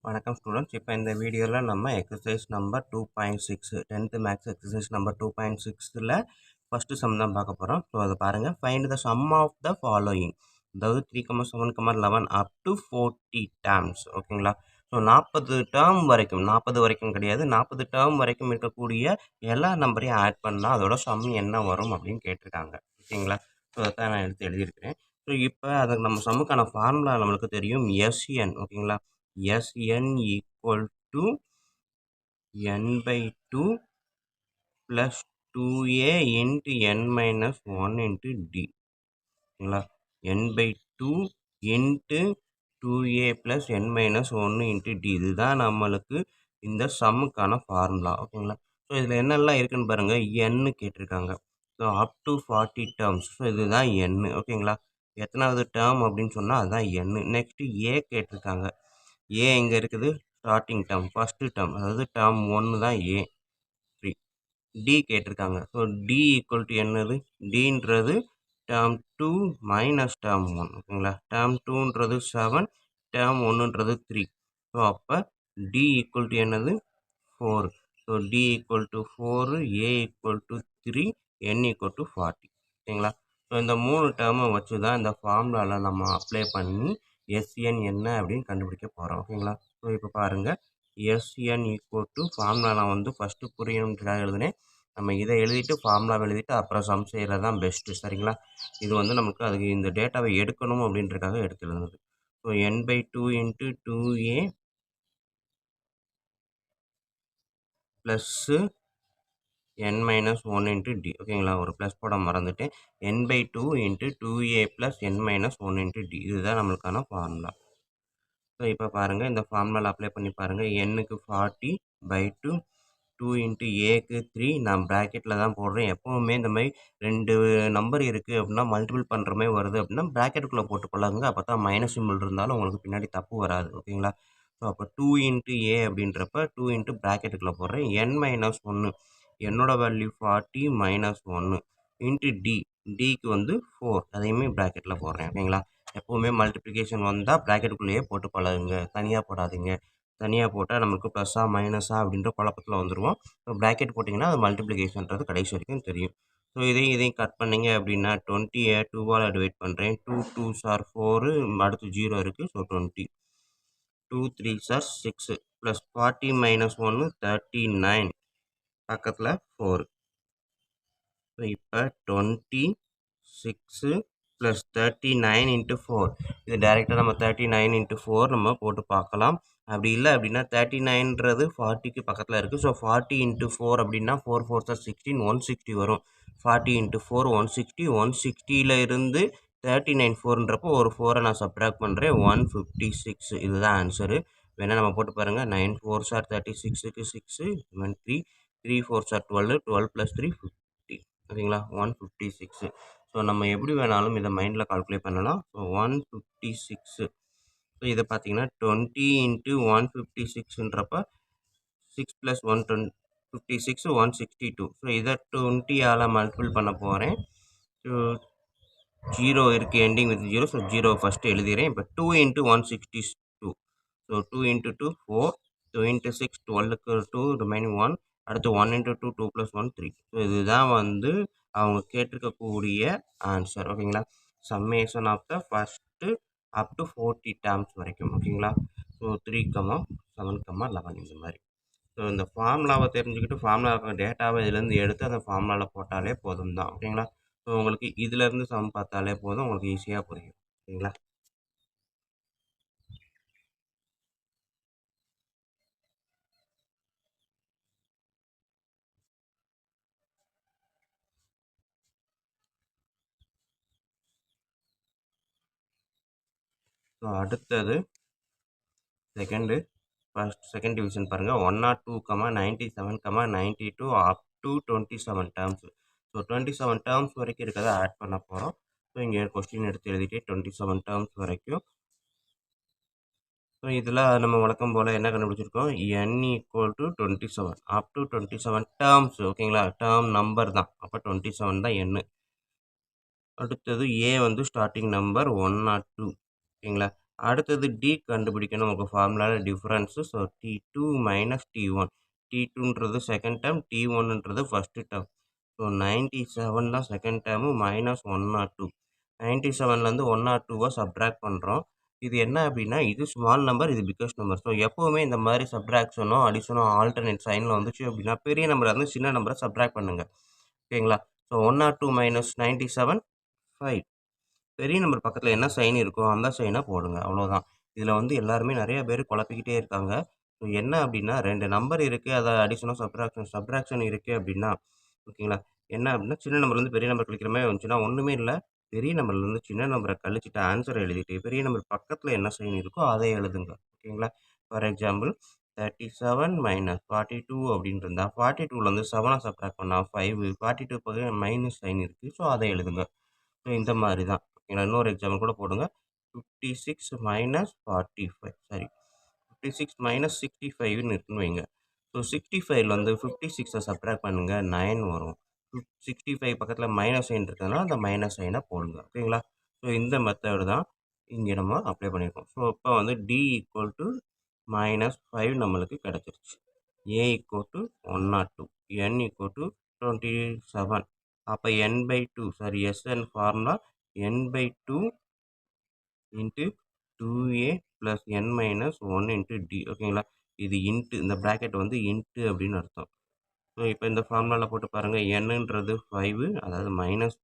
வணக்கம் ஸ்டூடெண்ட்ஸ். இப்போ இந்த வீடியோவில் நம்ம exercise number 2.6 10th maths exercise number 2.6ல் ஃபஸ்ட்டு சம் தான் பார்க்க போகிறோம். ஸோ அதை பாருங்கள். Find the sum of the following, அதாவது 3,7,11 அப் டு 40 டேர்ம்ஸ். ஓகேங்களா? ஸோ 40 டேர்ம் வரைக்கும், 40 வரைக்கும் கிடையாது, 40 டேர்ம் வரைக்கும் இருக்கக்கூடிய எல்லா நம்பரையும் ஆட் பண்ணால் அதோட சம் என்ன வரும் அப்படின்னு கேட்டிருக்காங்க. ஓகேங்களா? ஸோ அதை தான் நான் எடுத்து எழுதியிருக்கிறேன். ஸோ இப்போ அதுக்கு நம்ம சம்முக்கான ஃபார்முலா நம்மளுக்கு தெரியும், எஸ்என். ஓகேங்களா? Sn equal to n by 2 plus 2a into n minus 1 into d. ஓகேங்களா? n by 2 into 2a plus n minus 1 into d. இதுதான் நம்மளுக்கு இந்த சம்முக்கான ஃபார்முலா. ஓகேங்களா? ஸோ இதில் என்னெல்லாம் இருக்குன்னு பாருங்கள். n கேட்டிருக்காங்க. So up to 40 terms. So இதுதான் n. ஓகேங்களா? எத்தனாவது டேர்ம் அப்படின்னு சொன்னால் அதுதான் n. நெக்ஸ்ட்டு a கேட்டிருக்காங்க. ஏ எங்கே இருக்குது? ஸ்டார்டிங் டேர்ம், ஃபஸ்ட்டு டேர்ம், அதாவது டேர்ம் 1 தான் ஏ. 3 டி கேட்டிருக்காங்க. ஸோ டி ஈக்குவல் டு என்னது? டின்றது டேர்ம் 2 மைனஸ் டேர்ம் 1. ஓகேங்களா? டேர்ம் 2ன்றது 7, டேர்ம் 1ன்றது 3. ஸோ அப்போ டி ஈக்குவல் டு என்னது? 4. So d equal to 4, a equal to 3, n equal to 40. ஓகேங்களா? ஸோ இந்த 3 டேர்மை வச்சு தான் இந்த ஃபார்முலாவில் நம்ம அப்ளை பண்ணி எஸ்என் என்ன அப்படின்னு கண்டுபிடிக்க போகிறோம். ஓகேங்களா? ஸோ இப்போ பாருங்கள், எஸ்என் ஈக்குவல் டு ஃபார்முலா நான் வந்து ஃபஸ்ட்டு புரியணுன்றதுக்காக எழுதுனேன். நம்ம இதை எழுதிட்டு ஃபார்முலாவை எழுதிட்டு அப்புறம் சம் செய்கிறது தான் பெஸ்ட்டு. சரிங்களா? இது வந்து நமக்கு அதுக்கு இந்த டேட்டாவை எடுக்கணும் அப்படின்றதுக்காக எடுத்து எழுதுனது. So n by 2 into 2a plus n minus 1 into d. ஓகேங்களா? ஒரு ப்ளஸ் போட மறந்துட்டேன். n by 2 into 2a plus n minus 1 into d. இதுதான் நம்மளுக்கான ஃபார்முலா. ஸோ இப்போ பாருங்கள், இந்த ஃபார்முலாவில் அப்ளை பண்ணி பாருங்கள். n-க்கு 40 by 2, 2 into a-க்கு 3. நான் ப்ராக்கெட்டில் தான் போடுறேன். எப்போவுமே இந்த மாதிரி 2 நம்பர் இருக்குது அப்படின்னா மல்டிபிள் பண்ணுற மாதிரி வருது அப்படின்னா ப்ராக்கெட்டுக்குள்ளே போட்டு கொள்ளாங்க. அப்போ தான் மைனஸ் சிம்பிள் இருந்தாலும் உங்களுக்கு பின்னாடி தப்பு வராது. ஓகேங்களா? ஸோ அப்போ 2 into a அப்படின்றப்ப 2 into ப்ராக்கெட்டுக்குள்ளே போடுறேன். n minus 1, என்னோட வேல்யூ 40 மைனஸ் 1 இன்ட்டு டி. டிக்கு வந்து 4, அதையுமே ப்ராக்கெட்டில் போடுறேன். ஓகேங்களா? எப்போவுமே மல்டிப்ளிகேஷன் வந்தால் ப்ராக்கெட்டுக்குள்ளேயே போட்டு பழகுங்க, தனியாக போடாதீங்க. தனியாக போட்டால் நமக்கு ப்ளஸ்ஸா மைனஸா அப்படின்ற குழப்பத்தில் வந்துடுவோம். ஸோ ப்ராக்கெட் போட்டிங்கன்னா அது மல்டிப்ளிகேஷன்றது கடைசி வரைக்கும் தெரியும். ஸோ இதையும் கட் பண்ணிங்க அப்படின்னா 20 2ஆல் டிவைட் பண்ணுறேன். 2 2s are 4, அடுத்து 0 இருக்குது. So 20. 2 3s are 6 plus 40 minus 1 39, பக்கத்தில் 4. ஸோ இப்போ 26 ப்ளஸ் 39 இன்ட்டு 4. இது டைரெக்டாக நம்ம 39 இன்ட்டு 4 நம்ம போட்டு பார்க்கலாம். அப்படி இல்லை அப்படின்னா 39ன்றது 40க்கு பக்கத்தில் இருக்குது. ஸோ 40 இன்ட்டு 4 அப்படின்னா 4 4s are 16, 160 வரும். 40 இன்ட்டு 4 160, 160ல் இருந்து 39 4ன்றப்போ ஒரு 4-ஐ நான் சப்ட்ராக்ட் பண்ணுறேன். 156. இதுதான் ஆன்சரு. வேணால் நம்ம போட்டு பாருங்கள். 9 4s are 36க்கு 6, 3 3 4s are 12, 12 + 3 50. ஓகேங்களா? 156. ஸோ நம்ம எப்படி வேணாலும் இதை மைண்டில் கால்குலேட் பண்ணலாம். ஸோ 156. ஸோ இதை பார்த்தீங்கன்னா 20 இன்ட்டு 156ன்றப்ப 6 + 1 56, 162. ஸோ இதை 20ஆல் மல்டிபிள் பண்ண போகிறேன். ஸோ 0 இருக்குது, எண்டிங் வித் 0. ஸோ 0 ஃபஸ்ட்டு எழுதிடுறேன். இப்போ 2 இன்ட்டு 162. ஸோ 2 இன்ட்டு 2 4, 2 இன்ட்டு 6 12க்கு 2 ரிமைனிங் 1. அடுத்து 1 இன்ட்டு 2 2 + 1 3. ஸோ இதுதான் வந்து அவங்க கேட்டிருக்கக்கூடிய ஆன்சர். ஓகேங்களா? Summation of the first up to 40 terms வரைக்கும். ஓகேங்களா? ஸோ 3, 7, 11 இந்த மாதிரி. ஸோ இந்த ஃபார்முலாவை தெரிஞ்சுக்கிட்டு ஃபார்முலா டேட்டாவை இதுலேருந்து எடுத்து அந்த ஃபார்முலாவில் போட்டாலே போதும் தான். ஓகேங்களா? ஸோ உங்களுக்கு இதிலேருந்து சம் பார்த்தாலே போதும், உங்களுக்கு ஈஸியாக புரியும். ஓகேங்களா? ஸோ அடுத்தது செகண்ட் டிவிஷன் பாருங்கள். 102, 97, 92 up to 27 terms. So 27 terms வரைக்கும் இருக்கிறத ஆட் பண்ண போகிறோம். ஸோ இங்கே கொஸ்டின் எடுத்து எழுதிட்டு 27 டேர்ம்ஸ் வரைக்கும். ஸோ இதில் நம்ம வழக்கம் போல் என்ன கண்டுபிடிச்சிருக்கோம்? n equal to 27 up to 27 terms. ஓகேங்களா? டேர்ம் நம்பர் தான், அப்போ 27 தான் n. அடுத்தது ஏ வந்து ஸ்டார்டிங் நம்பர் 102. ஓகேங்களா? அடுத்தது டி கண்டுபிடிக்கணும். உங்க ஃபார்முலால difference. So T2 minus T1. T2ன்றது செகண்ட் டேர்ம், T1ன்றது ஃபர்ஸ்ட் டேர்ம். ஸோ 97 தான் செகண்ட் டேர்மு மைனஸ் 102. 97லேருந்து 102வ சப்ட்ராக்ட் பண்ணுறோம். இது என்ன அப்படின்னா, இது ஸ்மால் நம்பர், இது பிக்கஸ்ட் நம்பர். ஸோ எப்போவுமே இந்த மாதிரி சப்ட்ராக்ஷனோ, அடிஷனோ ஆல்டர்னேட் சைனில் வந்துச்சு அப்படின்னா, பெரிய நம்பரை வந்து சின்ன நம்பரை சப்ட்ராக்ட் பண்ணுங்க. ஓகேங்களா? So 102 minus 97 5. பெரிய நம்பர் பக்கத்தில் என்ன சைன் இருக்கோ அந்த சைனை போடுங்க. அவ்வளோதான். இதில் வந்து எல்லாருமே நிறைய பேர் குழப்பிக்கிட்டே இருக்காங்க. ஸோ என்ன அப்படின்னா, 2 நம்பர் இருக்குது, அதை அடிஷனோ சப்ட்ராக்ஷன் இருக்குது அப்படின்னா, ஓகேங்களா? என்ன அப்படின்னா, சின்ன நம்பர்லேருந்து பெரிய நம்பர் கழிக்கிற மாதிரி வந்துச்சுன்னா ஒன்றுமே இல்லை. பெரிய நம்பர்லேருந்து சின்ன நம்பரை கழிச்சிட்டு ஆன்சர் எழுதிட்டு பெரிய நம்பர் பக்கத்தில் என்ன சைன் இருக்கோ அதை எழுதுங்க. ஓகேங்களா? ஃபார் எக்ஸாம்பிள் 37 மைனஸ் 42 அப்படின்னு இருந்தால் 42லேருந்து 7 சப்ட்ராக்ட் பண்ணால் 5. 42 பக்கம் மைனஸ் சைன் இருக்குது. ஸோ அதை எழுதுங்க. ஸோ இந்த மாதிரி தான். ஓகேங்களா? இன்னொரு எக்ஸாம்பிள் கூட போடுங்க. 56 மைனஸ் 45 சாரி 56 மைனஸ் 65ன்னு இருக்குன்னு வைங்க. ஸோ 65ல வந்து 56 சப்ட்ராக்ட் பண்ணுங்க 9 வரும். 65 பக்கத்தில் மைனஸ் சைன் இருக்கிறதுனால அந்த மைனஸ் சைனை போடுங்க. ஓகேங்களா? ஸோ இந்த மெத்தடு தான் இங்கே நம்ம அப்ளை பண்ணியிருக்கோம். ஸோ இப்போ வந்து டி ஈக்குவல் டு மைனஸ் 5 நம்மளுக்கு கிடச்சிருச்சு. A equal to 102, n equal to 27. அப்போ n by 2 sorry S N formula n by 2 into 2a plus n minus 1 into d. ஓகேங்களா? இது இன்ட்டு, இந்த ப்ராக்கெட் வந்து இன்ட்டு அப்படின்னு அர்த்தம். ஸோ இப்போ இந்த ஃபார்முலாவில் போட்டு பாருங்கள். என்னன்றது 5, அதாவது minus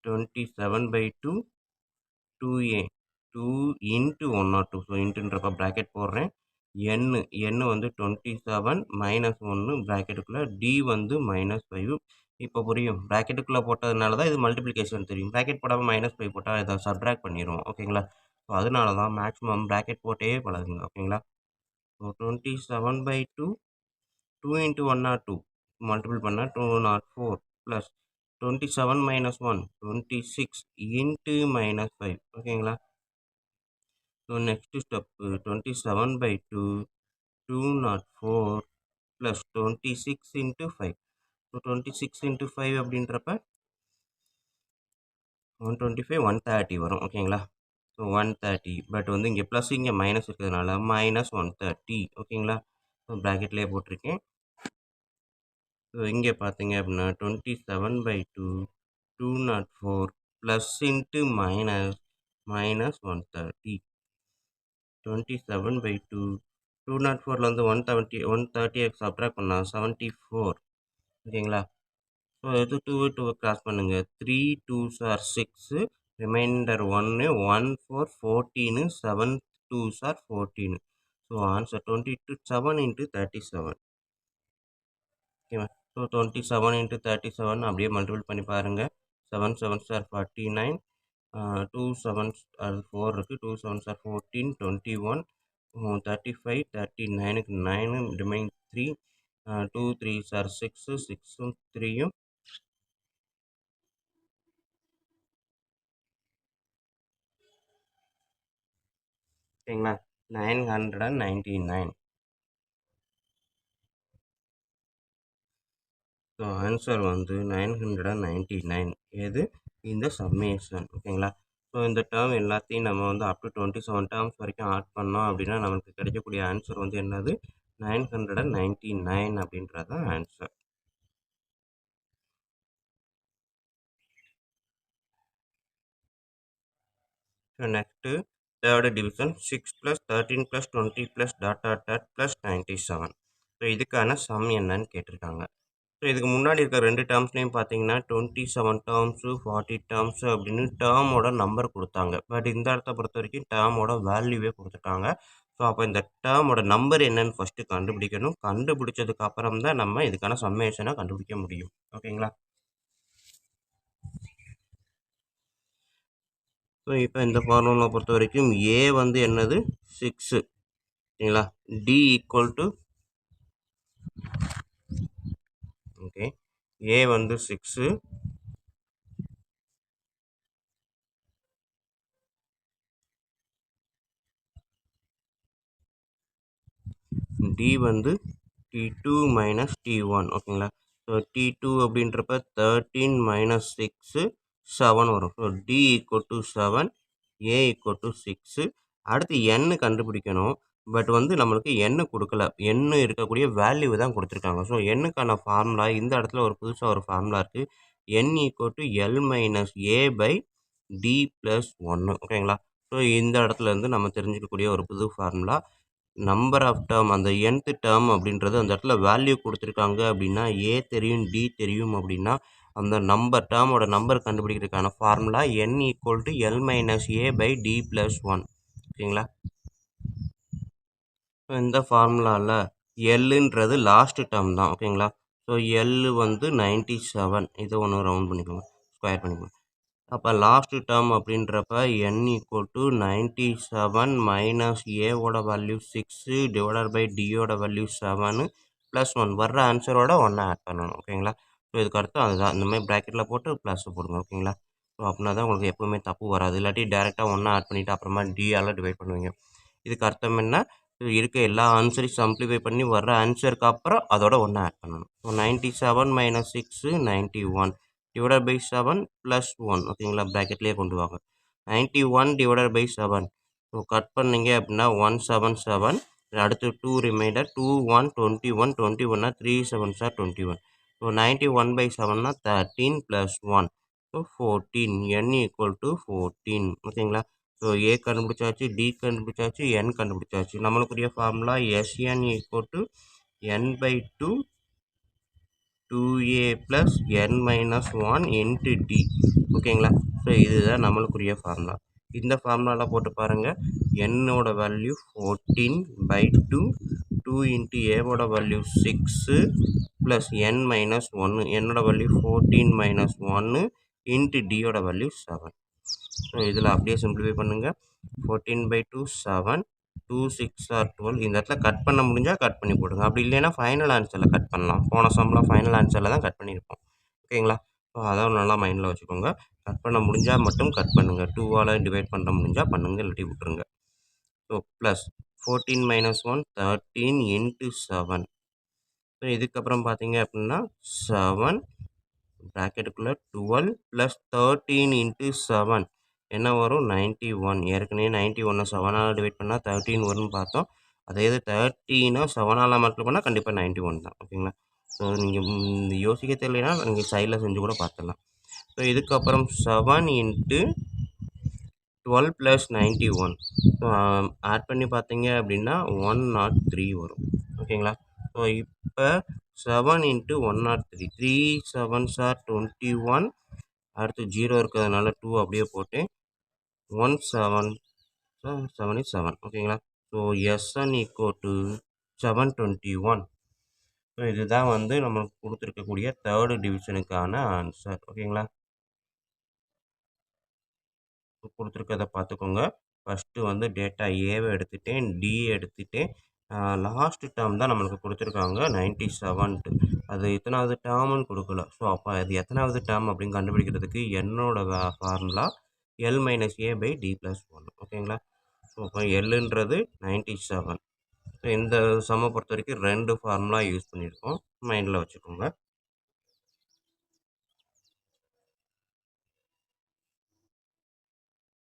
27 by 2 2a 2 into 102. So இன்ட்டுன்றப்ப ப்ராக்கெட் போடுறேன். n வந்து 27 மைனஸ் 1 ப்ராக்கெட்டுக்குள்ளே, டி வந்து மைனஸ் 5. இப்போ புரியும். ப்ராக்கெட்டுக்குள்ளே போட்டதுனால தான் இது மல்டிப்ளிகேஷன் தெரியும். ப்ராக்கெட் போடாமல் மைனஸ் 5 போட்டால் இதை சப்ட்ராக்ட் பண்ணிடுவோம். ஓகேங்களா? ஸோ அதனால தான் மேக்ஸிமம் ப்ராக்கெட் போட்டே பழகுங்க. ஓகேங்களா? ஸோ 27 பை 2 2 இன்ட்டு 102 மல்டிபிள் பண்ணால் 204 ப்ளஸ் 27 மைனஸ் 1 26 இன்ட்டு மைனஸ் 5. ஓகேங்களா? So next step 27 by 2 204 plus 26 into 5. So 26 into 5 அப்படின்றப்ப 125 130 வரும். ஓகேங்களா? ஸோ 130 பட் வந்து இங்கே ப்ளஸ் இங்கே மைனஸ் இருக்கிறதுனால மைனஸ் 130. ஓகேங்களா? ஸோ ப்ராக்கெட்லேயே போட்டிருக்கேன். ஸோ இங்கே பார்த்தீங்க அப்படின்னா 27 by 2 204 plus into minus minus 130. 27 by 2 204லேருந்து 130 சப்ட்ராக்ட் பண்ணால் 74. ஓகேங்களா? ஸோ இது 2 கிராஸ் பண்ணுங்கள். 3 2s are 6, remainder 1 1 4 14, 7 2s are 14. So answer 27 into 37. ஓகேவா? ஸோ 27 இன்ட்டு 37 அப்படியே மல்டிபிள் பண்ணி பாருங்கள். 7 7s are 49. 2 7s அது 4 இருக்குது. 2 7s are 14, 21, 35, 39க்கு 9, remain 3, 2 3s are 6, 6ம் 3யும் ஓகேங்களா? 999. ஸோ ஆன்சர் வந்து 999. எது? இந்த சம்மேஷன். ஓகேங்களா? ஸோ இந்த டேர்ம் எல்லாத்தையும் நம்ம வந்து அப் டு 27 டேர்ம்ஸ் வரைக்கும் ஆட் பண்ணோம் அப்படின்னா நமக்கு கிடைக்கக்கூடிய ஆன்சர் வந்து என்னது? 999 அப்படின்றது தான் answer. So next third division 6 + 13 + 20 + dot dot dot + 97. So இதுக்கான சம் என்னன்னு கேட்டிருக்காங்க. ஸோ இதுக்கு முன்னாடி இருக்க 2 டேர்ம்ஸ்லையும் பார்த்தீங்கன்னா 27 டேர்ம்ஸு 40 டேர்ம்ஸு அப்படின்னு டேர்மோட நம்பர் கொடுத்தாங்க. பட் இந்த இடத்த பொறுத்த வரைக்கும் டேர்மோட வேல்யூவே கொடுத்துட்டாங்க. ஸோ அப்போ இந்த டேர்மோட நம்பர் என்னன்னு ஃபஸ்ட்டு கண்டுபிடிக்கணும். கண்டுபிடிச்சதுக்கு அப்புறம் தான் நம்ம இதுக்கான சம்மேஷனை கண்டுபிடிக்க முடியும். ஓகேங்களா? ஸோ இப்போ இந்த ஃபார்முலா பொறுத்த வரைக்கும் ஏ வந்து என்னது? 6. ஓகேங்களா? டி ஈக்குவல் டு ஓகே ஏ வந்து 6, டி வந்து T2 மைனஸ் T1. ஓகேங்களா? ஸோ T2 அப்படின்றப்ப 13 மைனஸ் 6 7 வரும். So D = 7, A = 6. அடுத்து N கண்டுபிடிக்கணும். பட் வந்து நம்மளுக்கு N குடுக்கல. N இருக்கக்கூடிய வேல்யூ தான் குடுத்துருக்காங்க. ஸோ Nக்கான ஃபார்முலா இந்த இடத்துல ஒரு புதுசா ஒரு ஃபார்முலா இருக்கு. N = L - A/D + 1 ஓகேங்களா? ஸோ இந்த இடத்துல இருந்து நம்ம தெரிஞ்சுக்கக்கூடிய ஒரு புது ஃபார்முலா. நம்பர் ஆஃப் டேர்ம் அந்த nth டேர்ம் அப்படின்றது அந்த இடத்துல வேல்யூ குடுத்துருக்காங்க அப்படின்னா, A தெரியும், D தெரியும் அப்படின்னா, அந்த டேர்மோட number கண்டுபிடிக்கிறதுக்கான formula N = L - A/D + 1 ஓகேங்களா? இந்த ஃபார்முலால Lன்றது லாஸ்ட் டேர்ம் தான் ஓகேங்களா? ஸோ L வந்து 97 இதை ஒன்று ரவுண்ட் பண்ணிக்கோங்க, ஸ்கொயர் பண்ணிக்கோங்க. அப்போ லாஸ்ட் டேர்ம் அப்படின்றப்ப N = 97 மைனஸ் ஏவோட வேல்யூ 6 டிவைடட் பை டியோட வேல்யூ 7 ப்ளஸ் 1 வர்ற ஆன்சரோட 1 ஆட் பண்ணணும் ஓகேங்களா? ஸோ இதுக்கு அர்த்தம் அதுதான். இந்த மாதிரி ப்ராக்கெட்டில் போட்டு ப்ளஸ் போடுங்க ஓகேங்களா? ஸோ அப்படின்னா தான் உங்களுக்கு எப்பவுமே தப்பு வராது. இல்லாட்டி டேரெக்டாக 1 ஆட் பண்ணிவிட்டு அப்புறமா டியால் டிவைட் பண்ணுவீங்க. இதுக்கு அர்த்தம் என்ன? இருக்க எல்லா ஆன்சரையும் சிம்பிளிஃபை பண்ணி வர்ற ஆன்சருக்கு அப்புறம் அதோட 1 ஆட் பண்ணணும். So 97 minus 6 91 divided by 7 plus 1 ஓகேங்களா? ப்ராக்கெட்லேயே கொண்டு வாங்க. 91 டிவைடட் பை 7 ஸோ கட் பண்ணீங்க அப்படின்னா 177 அடுத்து 2 remainder 2 1 21 21 3 7s are 21. So 91 by 7னா 13 ப்ளஸ் 1 ஸோ 14. N = 14 ஓகேங்களா? ஸோ ஏ கண்டுபிடிச்சாச்சு, டி கண்டுபிடிச்சாச்சு, என் கண்டுபிடிச்சாச்சு. நம்மளுக்குரிய formula SN = n/2 2a + n-1 × d ஓகேங்களா? ஸோ இதுதான் நம்மளுக்குரிய ஃபார்முலா. இந்த ஃபார்முலாவில் போட்டு பாருங்கள். என்னோட வேல்யூ 14/2 2 × ஏவோட வேல்யூ 6 ப்ளஸ் n-1 என்னோட வேல்யூ 14 - 1 × டியோட வேல்யூ 7. ஸோ இதில் அப்படியே சிம்பிளிஃபை பண்ணுங்கள். 14/2 7 2 6 are 12. இந்த இடத்துல கட் பண்ண முடிஞ்சால் கட் பண்ணி போடுங்க. அப்படி இல்லைன்னா ஃபைனல் ஆன்சரில் கட் பண்ணலாம். போன சம்மில் ஃபைனல் ஆன்சரில் தான் கட் பண்ணியிருப்போம் ஓகேங்களா? ஸோ அதான் நல்லா மைண்டில் வச்சுக்கோங்க. கட் பண்ண முடிஞ்சால் மட்டும் கட் பண்ணுங்கள். 2ஆல் டிவைட் பண்ண முடிஞ்சால் பண்ணுங்கள், இல்லாட்டி விட்டுருங்க. So plus 14 - 1 13 × 7. ஸோ இதுக்கப்புறம் பார்த்தீங்க அப்படின்னா 7 ப்ராக்கெட்டுக்குள்ளே 12 ப்ளஸ் 13 × 7 என்ன வரும்? 91. ஏற்கனவே 91 7ஆல் டிவைட் பண்ணால் 13 வரும்னு பார்த்தோம். அதே இது 13 7ஆல் மல்டிப்ளை பண்ணால் கண்டிப்பாக 91 தான் ஓகேங்களா? ஸோ நீங்கள் யோசிக்க தெரியலைன்னா நீங்கள் சைடில் செஞ்சு கூட பார்த்துடலாம். ஸோ இதுக்கப்புறம் 7 × 12 ப்ளஸ் 91 ஸோ ஆட் பண்ணி பார்த்தீங்க அப்படின்னா 103 வரும் ஓகேங்களா? ஸோ இப்போ 7 × 103 3 7s are 21. அடுத்து 0 இருக்கிறதுனால 2 அப்படியே போட்டு 1 7 7 is 7 ஓகேங்களா? So SN = 721. ஸோ இதுதான் வந்து நம்மளுக்கு கொடுத்துருக்கக்கூடிய தேர்டு டிவிஷனுக்கான ஆன்சர் ஓகேங்களா? கொடுத்துருக்கதை பார்த்துக்கோங்க. ஃபஸ்ட்டு வந்து டேட்டா ஏவை எடுத்துட்டேன், டி எடுத்துட்டேன். லாஸ்ட் டேர்ம் தான் நம்மளுக்கு கொடுத்துருக்காங்க 97. அது எத்தனாவது டேர்ம்னு கொடுக்கல. ஸோ அப்போ அது எத்தனாவது டேர்ம் அப்படின்னு கண்டுபிடிக்கிறதுக்கு என்னோட ஃபார்முலா L - A/D + 1 ஓகேங்களா? ஸோ அப்போ Lன்றது 97. ஸோ இந்த சம்மை பொறுத்த வரைக்கும் 2 ஃபார்முலா யூஸ் பண்ணியிருக்கோம். மைண்டில் வச்சுக்கோங்க.